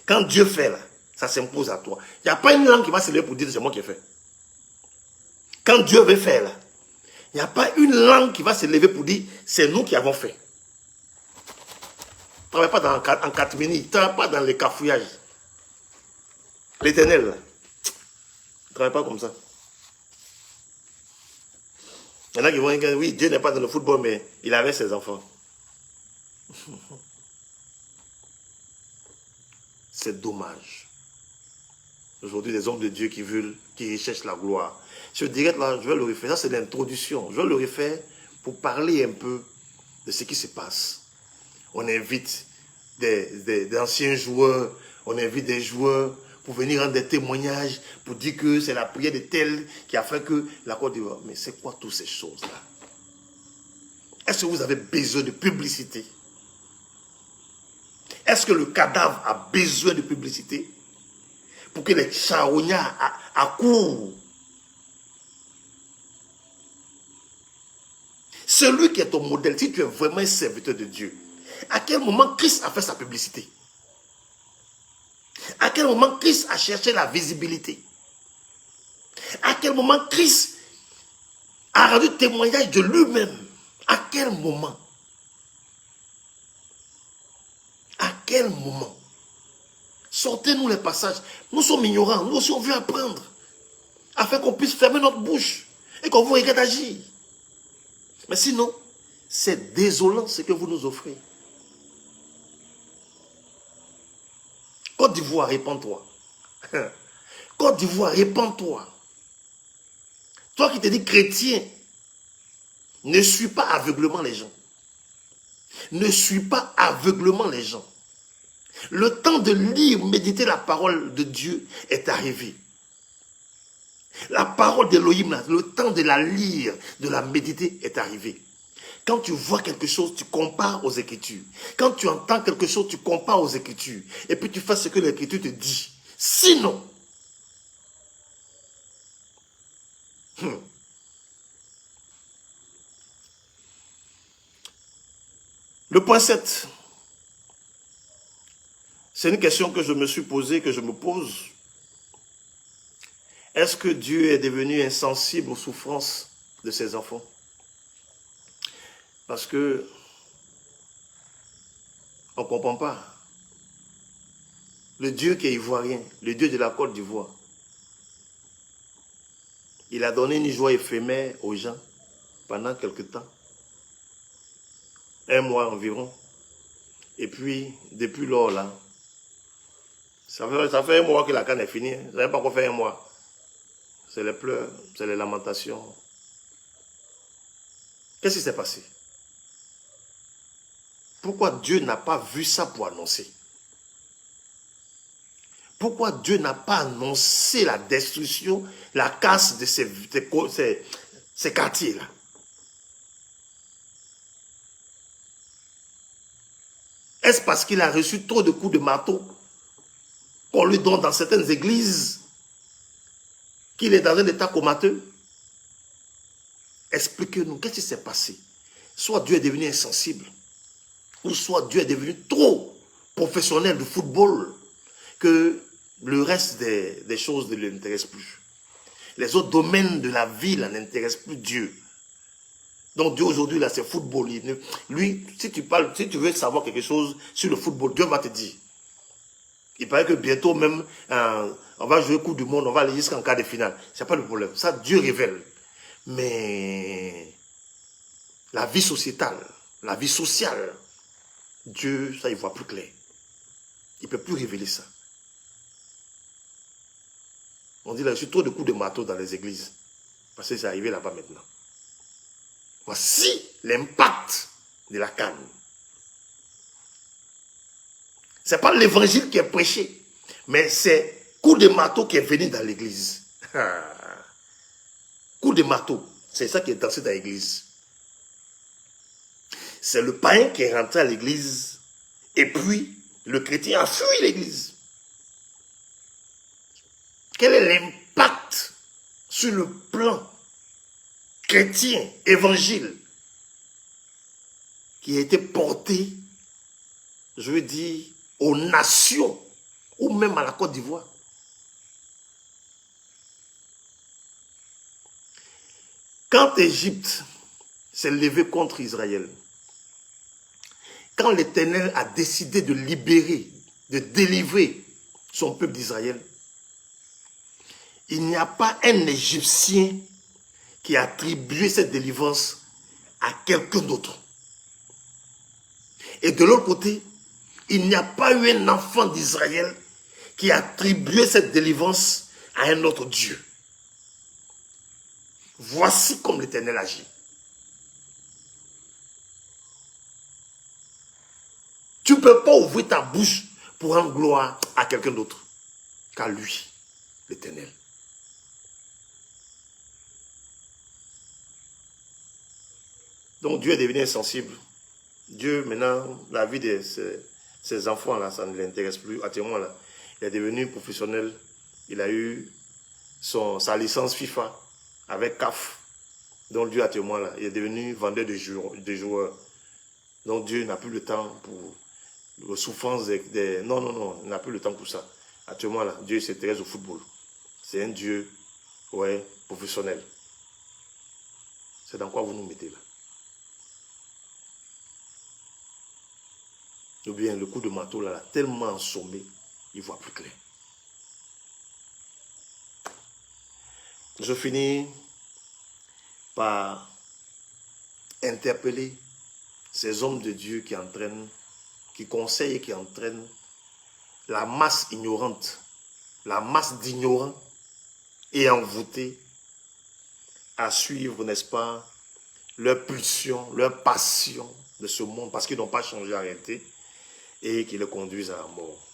Quand Dieu fait là, ça s'impose à toi. Il n'y a pas une langue qui va se lever pour dire que c'est moi qui ai fait. Quand Dieu veut faire là, il n'y a pas une langue qui va se lever pour dire c'est nous qui avons fait. Ne travaille pas en catimini, ne travaille pas dans les cafouillages. L'Éternel là, ne travaille pas comme ça. Il y en a qui vont dire, oui, Dieu n'est pas dans le football, mais il avait ses enfants. C'est dommage. Aujourd'hui, des hommes de Dieu qui recherchent la gloire. Je dirais là, je vais le refaire. Ça, c'est l'introduction. Je vais le refaire pour parler un peu de ce qui se passe. On invite des anciens joueurs, on invite des joueurs pour venir rendre des témoignages, pour dire que c'est la prière de tel qui a fait que la Côte d'Ivoire. Mais c'est quoi toutes ces choses-là? Est-ce que vous avez besoin de publicité? Est-ce que le cadavre a besoin de publicité pour que les charognards accourent? Celui qui est ton modèle, si tu es vraiment un serviteur de Dieu, à quel moment Christ a fait sa publicité? À quel moment Christ a cherché la visibilité? À quel moment Christ a rendu témoignage de lui-même? À quel moment? À quel moment? Sortez-nous les passages. Nous sommes ignorants. Nous aussi, on veut apprendre. Afin qu'on puisse fermer notre bouche. Et qu'on vous regarde agir. Mais sinon, c'est désolant ce que vous nous offrez. Côte d'Ivoire, répands-toi. Côte d'Ivoire, répands-toi. Toi qui te dis chrétien, ne suis pas aveuglement les gens. Ne suis pas aveuglement les gens. Le temps de lire, méditer la parole de Dieu est arrivé. La parole d'Elohim, le temps de la lire, de la méditer est arrivé. Quand tu vois quelque chose, tu compares aux Écritures. Quand tu entends quelque chose, tu compares aux Écritures. Et puis tu fais ce que l'Écriture te dit. Sinon, le point 7, c'est une question que je me suis posée, que je me pose. Est-ce que Dieu est devenu insensible aux souffrances de ses enfants? Parce que on ne comprend pas. Le Dieu qui est ivoirien, le Dieu de la Côte d'Ivoire, il a donné une joie éphémère aux gens pendant quelque temps. 1 mois environ. Et puis, depuis lors, là, ça fait 1 mois que la canne est finie. Ça n'a pas encore fait 1 mois. C'est les pleurs, c'est les lamentations. Qu'est-ce qui s'est passé? Pourquoi Dieu n'a pas vu ça pour annoncer? Pourquoi Dieu n'a pas annoncé la destruction, la casse de ces quartiers-là? Est-ce parce qu'il a reçu trop de coups de marteau qu'on lui donne dans certaines églises qu'il est dans un état comateux? Expliquez-nous, qu'est-ce qui s'est passé? Soit Dieu est devenu insensible, ou soit Dieu est devenu trop professionnel du football, que le reste des choses ne l'intéresse plus. Les autres domaines de la vie n'intéressent plus Dieu. Donc Dieu aujourd'hui, là, c'est football. Lui, si tu veux savoir quelque chose sur le football, Dieu va te dire. Il paraît que bientôt même, on va jouer Coupe du Monde, on va aller jusqu'en quart de finale. Ce n'est pas le problème. Ça, Dieu révèle. Mais la vie sociétale, la vie sociale, Dieu, ça, il voit plus clair. Il ne peut plus révéler ça. On dit là, je suis trop de coups de marteau dans les églises. Parce que c'est arrivé là-bas maintenant. Voici l'impact de la canne. Ce n'est pas l'évangile qui est prêché, mais c'est coup de marteau qui est venu dans l'église. Coup de marteau, c'est ça qui est dansé dans l'église. C'est le païen qui est rentré à l'église et puis le chrétien a fui l'église. Quel est l'impact sur le plan chrétien, évangile, qui a été porté, je veux dire, aux nations, ou même à la Côte d'Ivoire? Quand l'Égypte s'est levée contre Israël, quand l'Éternel a décidé de libérer, de délivrer son peuple d'Israël, il n'y a pas un Égyptien qui a attribué cette délivrance à quelqu'un d'autre. Et de l'autre côté, il n'y a pas eu un enfant d'Israël qui a attribué cette délivrance à un autre Dieu. Voici comme l'Éternel agit. Tu ne peux pas ouvrir ta bouche pour rendre gloire à quelqu'un d'autre qu'à lui, l'Éternel. Donc Dieu est devenu insensible. Dieu, maintenant, la vie de ses enfants-là, ça ne l'intéresse plus. Actuellement, là, il est devenu professionnel. Il a eu sa licence FIFA avec CAF. Donc Dieu, actuellement, là, il est devenu vendeur de joueurs. Donc Dieu n'a plus le temps pour les souffrances des... Non, il n'a plus le temps pour ça. Actuellement, là, Dieu s'intéresse au football. C'est un Dieu, ouais, professionnel. C'est dans quoi vous nous mettez là? Ou bien le coup de marteau là, tellement assommé, il ne voit plus clair. Je finis par interpeller ces hommes de Dieu qui entraînent, qui conseillent et qui entraînent la masse ignorante, la masse d'ignorants et envoûtés à suivre, n'est-ce pas, leur pulsion, leur passion de ce monde, parce qu'ils n'ont pas changé en réalité, et qui le conduisent à la mort.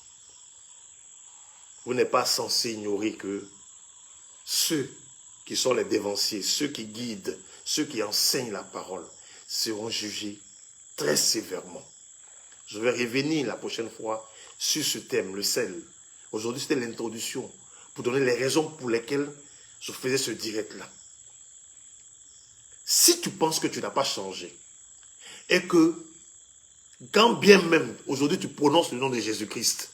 Vous n'êtes pas censé ignorer que ceux qui sont les dévanciers, ceux qui guident, ceux qui enseignent la parole, seront jugés très sévèrement. Je vais revenir la prochaine fois sur ce thème, le sel. Aujourd'hui, c'était l'introduction pour donner les raisons pour lesquelles je faisais ce direct-là. Si tu penses que tu n'as pas changé et que, quand bien même aujourd'hui tu prononces le nom de Jésus-Christ,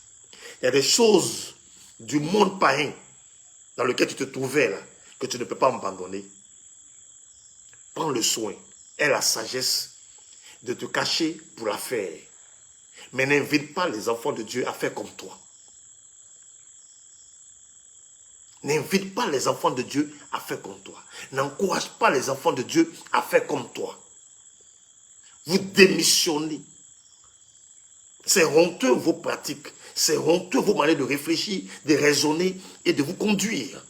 il y a des choses du monde païen dans lequel tu te trouvais là, que tu ne peux pas abandonner, prends le soin et la sagesse de te cacher pour la faire. Mais n'invite pas les enfants de Dieu à faire comme toi. N'invite pas les enfants de Dieu à faire comme toi. N'encourage pas les enfants de Dieu à faire comme toi. Vous démissionnez. C'est honteux vos pratiques. C'est honteux vos manières de réfléchir, de raisonner et de vous conduire.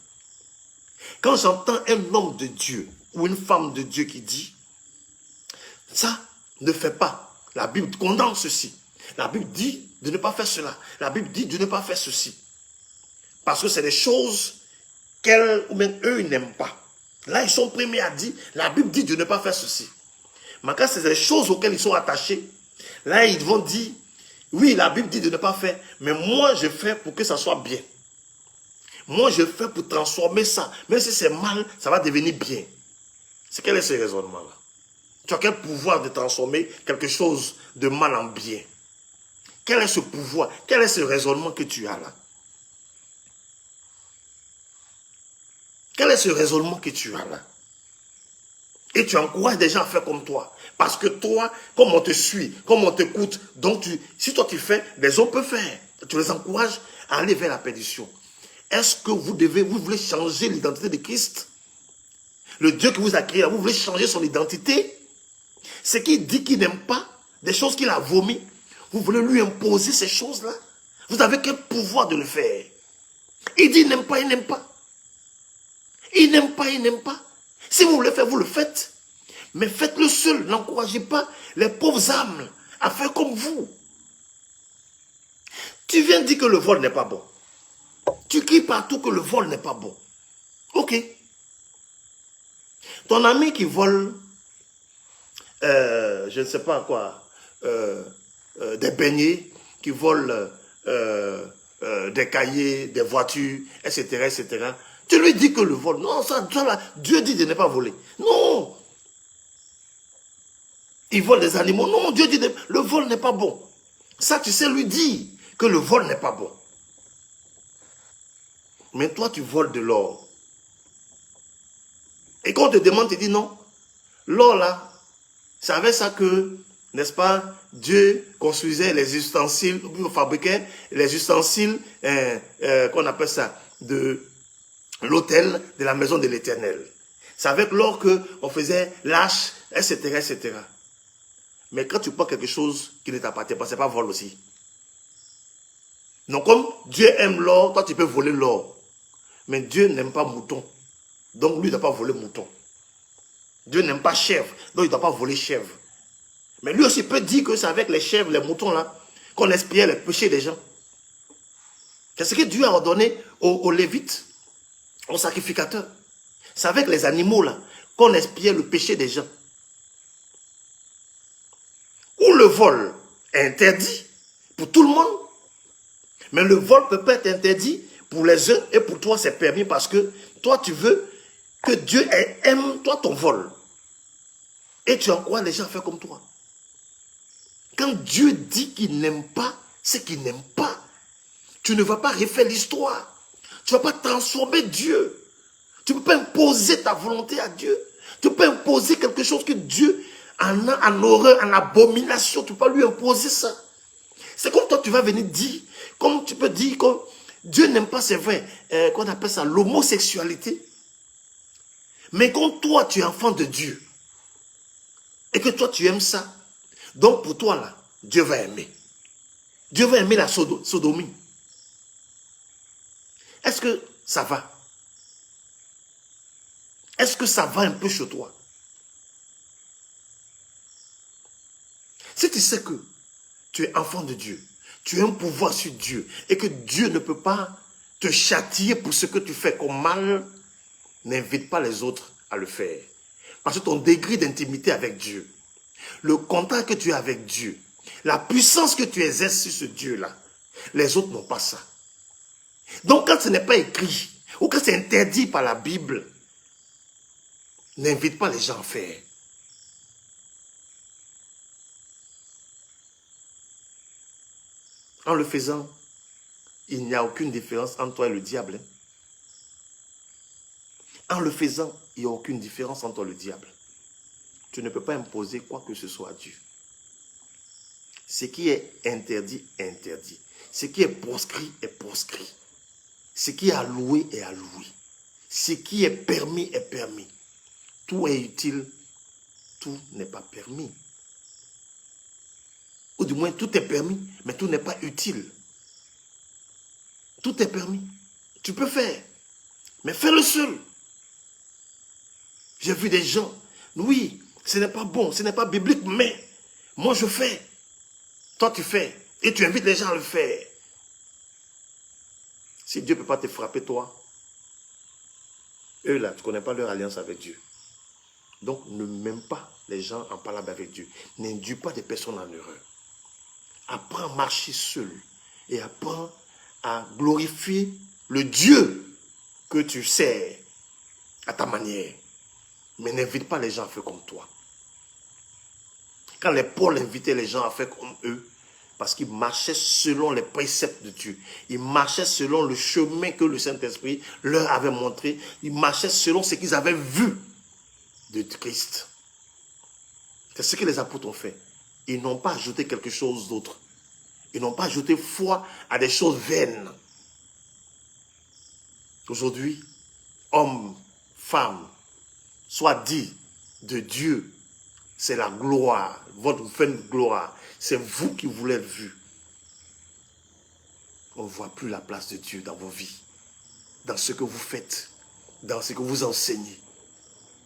Quand j'entends un homme de Dieu ou une femme de Dieu qui dit « ça ne fait pas », la Bible condamne ceci. La Bible dit de ne pas faire cela. La Bible dit de ne pas faire ceci. Parce que c'est des choses qu'elles ou même eux ils n'aiment pas. Là, ils sont premiers à dire, la Bible dit de ne pas faire ceci. Mais quand c'est des choses auxquelles ils sont attachés, là, ils vont dire, oui, la Bible dit de ne pas faire, mais moi, je fais pour que ça soit bien. Moi, je fais pour transformer ça. Même si c'est mal, ça va devenir bien. Quel est ce raisonnement-là? Tu as quel pouvoir de transformer quelque chose de mal en bien? Quel est ce pouvoir? Quel est ce raisonnement que tu as là? Quel est ce raisonnement que tu as là? Et tu encourages des gens à faire comme toi. Parce que toi, comme on te suit, comme on t'écoute, donc si toi tu fais, les autres peuvent faire. Tu les encourages à aller vers la perdition. Est-ce que vous voulez changer l'identité de Christ? Le Dieu qui vous a créé, vous voulez changer son identité? Ce qu'il dit qu'il n'aime pas, des choses qu'il a vomi, vous voulez lui imposer ces choses-là? Vous avez quel pouvoir de le faire? Il dit il n'aime pas, il n'aime pas. Il n'aime pas, il n'aime pas. Si vous voulez faire, vous le faites. Mais faites-le seul. N'encouragez pas les pauvres âmes à faire comme vous. Tu viens dire que le vol n'est pas bon. Tu cries partout que le vol n'est pas bon. Ok. Ton ami qui vole, je ne sais pas quoi, des beignets, qui vole des cahiers, des voitures, etc., etc., tu lui dis que le vol, non, ça là, Dieu dit de ne pas voler. Non. Il vole des animaux. Non, Dieu dit le vol n'est pas bon. Ça, tu sais lui dire que le vol n'est pas bon. Mais toi, tu voles de l'or. Et quand on te demande, tu dis non. L'or là, c'est avec ça que, n'est-ce pas, Dieu construisait les ustensiles, fabriquait les ustensiles, qu'on appelle ça, de l'autel de la maison de l'Éternel. C'est avec l'or qu'on faisait l'arche, etc., etc. Mais quand tu prends quelque chose qui ne t'appartient pas, ce n'est pas vol aussi. Donc comme Dieu aime l'or, toi tu peux voler l'or. Mais Dieu n'aime pas mouton. Donc lui, il ne doit pas voler mouton. Dieu n'aime pas chèvre. Donc il ne doit pas voler chèvre. Mais lui aussi peut dire que c'est avec les chèvres, les moutons là, qu'on expiait les péchés des gens. C'est ce que Dieu a ordonné aux Lévites, aux sacrificateurs. C'est avec les animaux là qu'on expiait le péché des gens. Où le vol est interdit pour tout le monde, mais le vol peut pas être interdit pour les uns et pour toi c'est permis parce que toi tu veux que Dieu aime toi ton vol. Et tu encourages les gens à faire comme toi. Quand Dieu dit qu'il n'aime pas, c'est qu'il n'aime pas. Tu ne vas pas refaire l'histoire. Tu ne vas pas transformer Dieu. Tu ne peux pas imposer ta volonté à Dieu. Tu ne peux pas imposer quelque chose que Dieu en horreur, en abomination. Tu ne peux pas lui imposer ça. C'est comme toi, tu vas venir dire, comme tu peux dire que Dieu n'aime pas, c'est vrai, qu'on appelle ça l'homosexualité. Mais quand toi, tu es enfant de Dieu, et que toi, tu aimes ça, donc pour toi, là, Dieu va aimer. Dieu va aimer la sodomie. Est-ce que ça va? Est-ce que ça va un peu chez toi? Si tu sais que tu es enfant de Dieu, tu as un pouvoir sur Dieu, et que Dieu ne peut pas te châtier pour ce que tu fais comme mal, n'invite pas les autres à le faire. Parce que ton degré d'intimité avec Dieu le contact que tu as avec Dieu, la puissance que tu exerces sur ce Dieu-là, les autres n'ont pas ça. Donc quand ce n'est pas écrit, ou quand c'est interdit par la Bible, n'invite pas les gens à faire. En le faisant, il n'y a aucune différence entre toi et le diable. En le faisant, il n'y a aucune différence entre toi et le diable. Tu ne peux pas imposer quoi que ce soit à Dieu. Ce qui est interdit, est interdit. Ce qui est proscrit, est proscrit. Ce qui est alloué, est alloué. Ce qui est permis, est permis. Tout est utile, tout n'est pas permis. Ou du moins, tout est permis, mais tout n'est pas utile. Tout est permis. Tu peux faire, mais fais-le seul. J'ai vu des gens, oui, ce n'est pas bon, ce n'est pas biblique, mais moi je fais. Toi tu fais, et tu invites les gens à le faire. Si Dieu ne peut pas te frapper, toi, eux là, tu ne connais pas leur alliance avec Dieu. Donc, ne mène pas les gens en parlant avec Dieu. N'induis pas des personnes en erreur. Apprends à marcher seul et apprends à glorifier le Dieu que tu sers à ta manière. Mais n'invite pas les gens à faire comme toi. Quand les Paul invitaient les gens à faire comme eux, parce qu'ils marchaient selon les préceptes de Dieu. Ils marchaient selon le chemin que le Saint-Esprit leur avait montré. Ils marchaient selon ce qu'ils avaient vu de Christ. C'est ce que les apôtres ont fait. Ils n'ont pas ajouté quelque chose d'autre. Ils n'ont pas ajouté foi à des choses vaines. Aujourd'hui, hommes, femmes, soit dit de Dieu, c'est la gloire, votre vaine gloire. C'est vous qui voulez être vu. On ne voit plus la place de Dieu dans vos vies, dans ce que vous faites, dans ce que vous enseignez.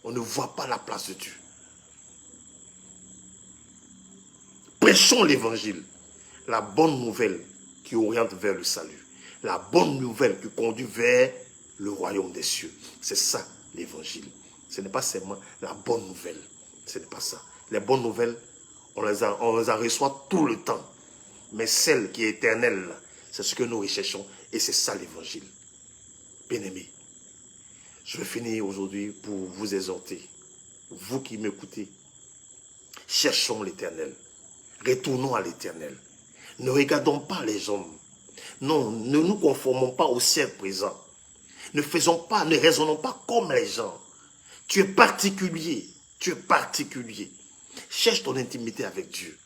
On ne voit pas la place de Dieu. Prêchons l'évangile, la bonne nouvelle qui oriente vers le salut, la bonne nouvelle qui conduit vers le royaume des cieux. C'est ça l'évangile. Ce n'est pas seulement la bonne nouvelle. Ce n'est pas ça. Les bonnes nouvelles, on les en reçoit tout le temps. Mais celle qui est éternelle, c'est ce que nous recherchons. Et c'est ça l'évangile. Bien-aimés, je vais finir aujourd'hui pour vous exhorter. Vous qui m'écoutez, cherchons l'éternel. Retournons à l'éternel. Ne regardons pas les hommes. Non, ne nous conformons pas au siècle présent. Ne raisonnons pas comme les gens. Tu es particulier. Tu es particulier. Cherche ton intimité avec Dieu.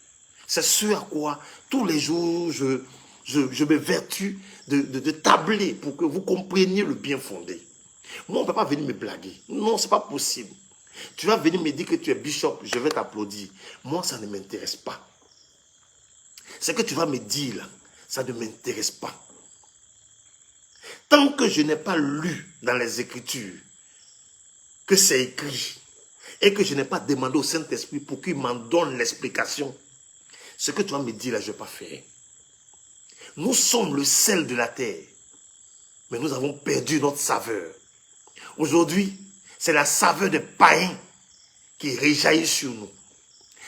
C'est ce à quoi tous les jours je m'évertue de tabler pour que vous compreniez le bien fondé. Moi, on ne peut pas venir me blaguer. Non, ce n'est pas possible. Tu vas venir me dire que tu es bishop, je vais t'applaudir. Moi, ça ne m'intéresse pas. Ce que tu vas me dire là, ça ne m'intéresse pas. Tant que je n'ai pas lu dans les Écritures que c'est écrit et que je n'ai pas demandé au Saint-Esprit pour qu'il m'en donne l'explication, ce que tu vas me dire là, je ne vais pas faire. Nous sommes le sel de la terre, mais nous avons perdu notre saveur. Aujourd'hui, c'est la saveur des païens qui réjaillit sur nous.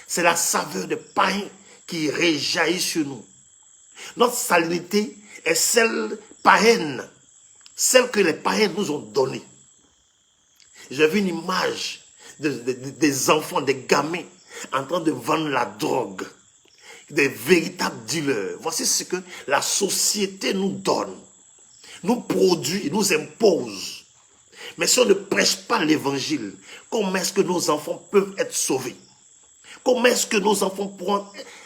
C'est la saveur des païens qui réjaillit sur nous. Notre salinité est celle païenne, celle que les païens nous ont donnée. J'ai vu une image des enfants, des gamins en train de vendre la drogue, des véritables dealers. Voici ce que la société nous donne, nous produit, nous impose. Mais si on ne prêche pas l'évangile, comment est-ce que nos enfants peuvent être sauvés? Comment est-ce que nos enfants pourront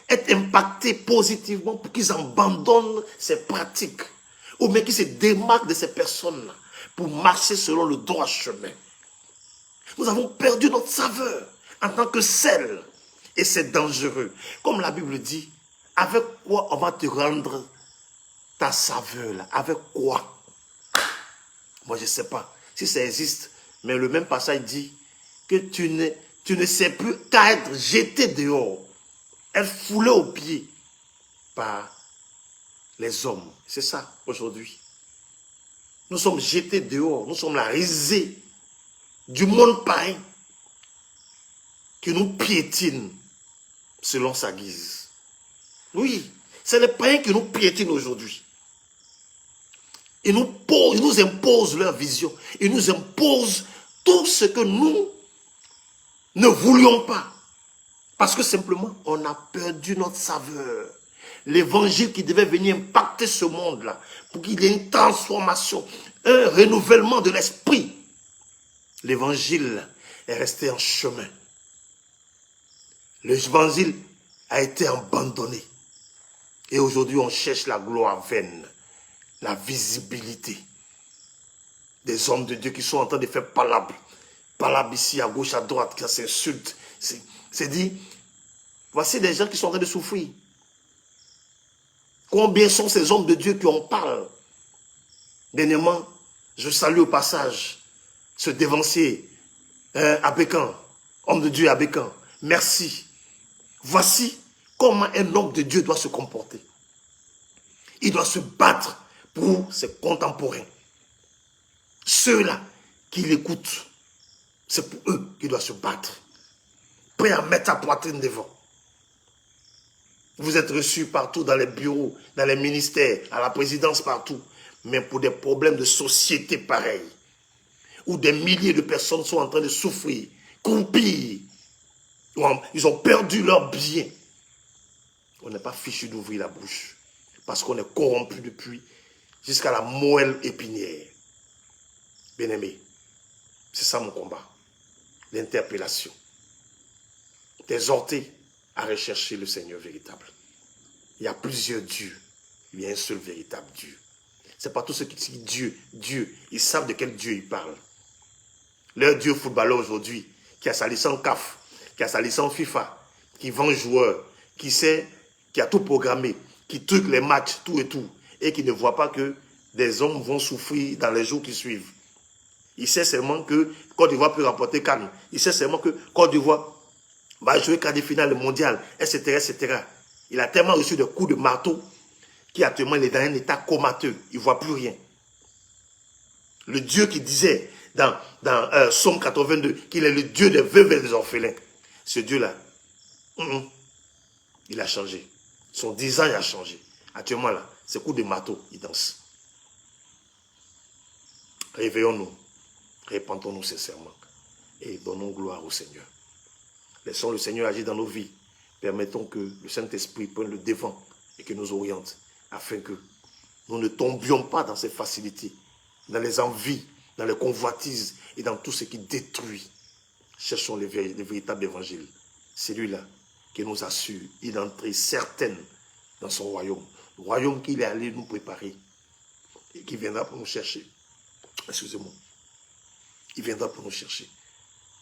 être impactés positivement pour qu'ils abandonnent ces pratiques ou bien qu'ils se démarquent de ces personnes-là pour marcher selon le droit chemin? Nous avons perdu notre saveur en tant que sel et c'est dangereux. Comme la Bible dit, avec quoi on va te rendre ta saveur là? Avec quoi? Moi je ne sais pas si ça existe, mais le même passage dit que tu ne sais plus qu'à être jeté dehors, être foulé aux pieds par les hommes. C'est ça aujourd'hui. Nous sommes jetés dehors, nous sommes la risée du monde païen qui nous piétine. selon sa guise. Oui, c'est les païens qui nous piétinent aujourd'hui. Ils nous imposent leur vision. Ils nous imposent tout ce que nous ne voulions pas. Parce que simplement, on a perdu notre saveur. L'évangile qui devait venir impacter ce monde-là, pour qu'il y ait une transformation, un renouvellement de l'esprit. L'évangile est resté en chemin. L'évangile a été abandonné. Et aujourd'hui, on cherche la gloire vaine, la visibilité des hommes de Dieu qui sont en train de faire palabre ici, à gauche, à droite, qui s'insultent. C'est dit, voici des gens qui sont en train de souffrir. Combien sont ces hommes de Dieu qui en parlent? Dernièrement, je salue au passage ce dévancier à Bécan, homme de Dieu à Bécan. Merci. Voici comment un homme de Dieu doit se comporter. Il doit se battre pour ses contemporains. Ceux-là qui l'écoutent, c'est pour eux qu'il doit se battre. Prêt à mettre sa poitrine devant. Vous êtes reçus partout dans les bureaux, dans les ministères, à la présidence, partout. Mais pour des problèmes de société pareils, où des milliers de personnes sont en train de souffrir, croupir, ils ont perdu leurs biens. On n'est pas fichu d'ouvrir la bouche, parce qu'on est corrompu depuis jusqu'à la moelle épinière. Bien-aimé, c'est ça mon combat. L'interpellation. T'exhorter à rechercher le Seigneur véritable. Il y a plusieurs dieux. Il y a un seul véritable Dieu. Ce n'est pas tous ceux qui disent Dieu, Dieu. Ils savent de quel Dieu ils parlent. Leur Dieu footballeur aujourd'hui, qui a sa licence CAF, qui a sa licence FIFA, qui vend joueurs, qui sait, qui a tout programmé, qui truque les matchs, tout et tout, et qui ne voit pas que des hommes vont souffrir dans les jours qui suivent. Il sait seulement que Côte d'Ivoire peut remporter Cannes. Il sait seulement que Côte d'Ivoire va jouer quart de finale mondial, etc., etc. Il a tellement reçu de coups de marteau qu'actuellement il est dans un état comateux. Il ne voit plus rien. Le Dieu qui disait dans Somme 82 qu'il est le Dieu des veuves et des orphelins. Ce Dieu-là, il a changé. Son design a changé. Actuellement, là, c'est coup de marteau, il danse. Réveillons-nous, répentons-nous sincèrement et donnons gloire au Seigneur. Laissons le Seigneur agir dans nos vies. Permettons que le Saint-Esprit prenne le devant et que nous oriente afin que nous ne tombions pas dans ces facilités, dans les envies, dans les convoitises et dans tout ce qui détruit. Cherchons le véritable évangile. C'est lui-là qui nous assure une entrée certaine dans son royaume. Le royaume qu'il est allé nous préparer et qui viendra pour nous chercher. Excusez-moi. Il viendra pour nous chercher.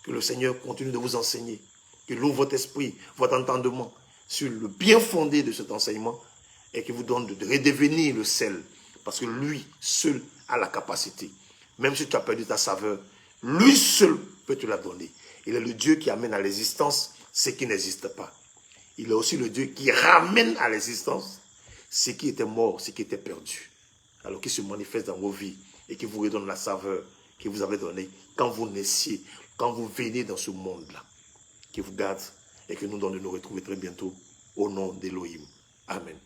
Que le Seigneur continue de vous enseigner. Qu'il ouvre votre esprit, votre entendement sur le bien fondé de cet enseignement et qu'il vous donne de redevenir le sel. Parce que lui seul a la capacité. Même si tu as perdu ta saveur, lui seul peut te la donner. Il est le Dieu qui amène à l'existence ce qui n'existe pas. Il est aussi le Dieu qui ramène à l'existence ce qui était mort, ce qui était perdu. Alors qu'il se manifeste dans vos vies et qui vous redonne la saveur que vous avez donnée quand vous naissiez, quand vous venez dans ce monde-là. Qui vous garde et que nous donne de nous retrouver très bientôt au nom d'Élohim. Amen.